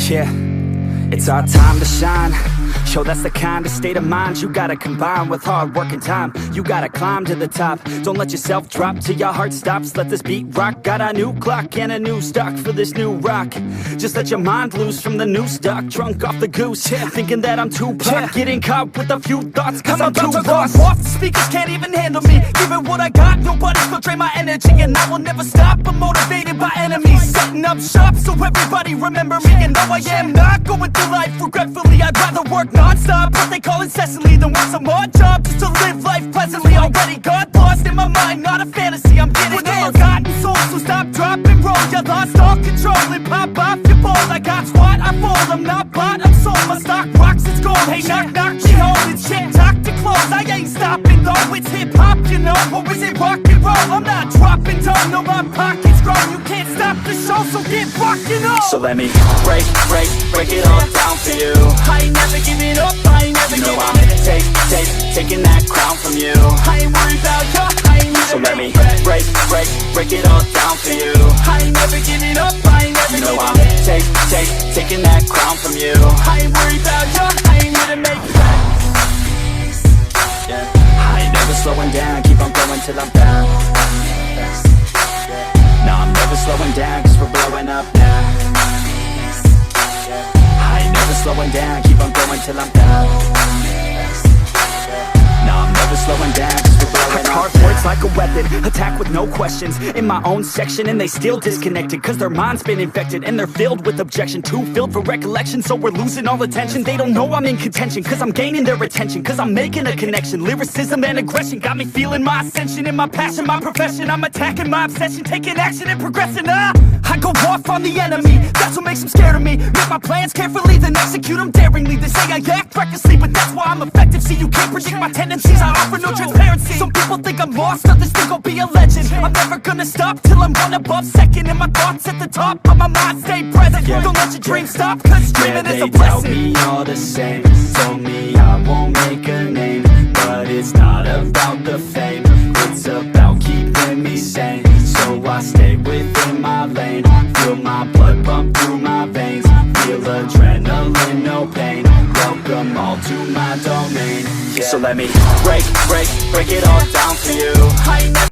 Yeah, it's our time to shine. Yo, that's the kind of state of mind you gotta combine with hard work and time. You gotta climb to the top. Don't let yourself drop till your heart stops. Let this beat rock. Got a new clock and a new stock for this new rock. Just let your mind loose from the new stock. Drunk off the goose, thinking that I'm too pop. Getting caught with a few thoughts cause I'm too lost. Off, the speakers can't even handle me. Giving what I got, nobody's gonna drain my energy. And I will never stop, I'm motivated by enemies. Setting up shop so everybody remember me. And though I am not going through life regretfully, I'd rather work non-stop, what they call incessantly, than work some odd job just to live life pleasantly. Already got lost in my mind, not a fantasy, I'm getting a forgotten soul, so stop, drop, and roll. You lost all control and pop off your ball. I got squat, I fall, I'm not bought, I'm sold. My stock rocks, it's gold. Hey, knock, knock, she home, it's shit, talk to close. I ain't stopping though, it's hip-hop, you know. Or is it rock and roll? I'm not dropping down, no, my pocket's grown. You can't stop the show, so get rockin' on. So let me break it all down for you. I ain't never giving up, I ain't never giving up. Taking that crown from you. I ain't worried about you, I ain't never. So let me break it all down for you. I ain't never giving up, I ain't never giving up. Taking that crown from you. I ain't worried about you, I ain't here to make friends. Yeah. I ain't never slowing down, keep on going till I'm down. No, I'm never slowing down, cause we're blowing up now. I ain't never slowing down, keep on going till I'm down. No, I'm never slowing down, cause we're blowing up. I carve words like a weapon, attack with no questions. In my own section and they still disconnected, cause their mind's been infected and they're filled with objection. Too filled for recollection, so we're losing all attention. They don't know I'm in contention, cause I'm gaining their attention. Cause I'm making a connection, lyricism and aggression got me feeling my ascension. In my passion, my profession, I'm attacking my obsession. Taking action and progressing, I go off on the enemy, that's what makes them scared of me. Make my plans carefully, then execute them daringly. They say I act recklessly, but that's why I'm effective. See, you can't predict my tendencies, I offer no transparency. Some people think I'm lost, others think I'll be a legend. I'm never gonna stop till I'm one above second. And my thoughts at the top, but my mind stay present. Don't let your dreams stop, cause dreaming is a blessing. They tell me all the same, told me I won't make a name. But it's not about the fame, it's about keeping me sane. So I stay within my lane, feel my blood pump through my veins. Feel adrenaline, no pain, welcome all to my domain. So let me break it all down for you. I ain't never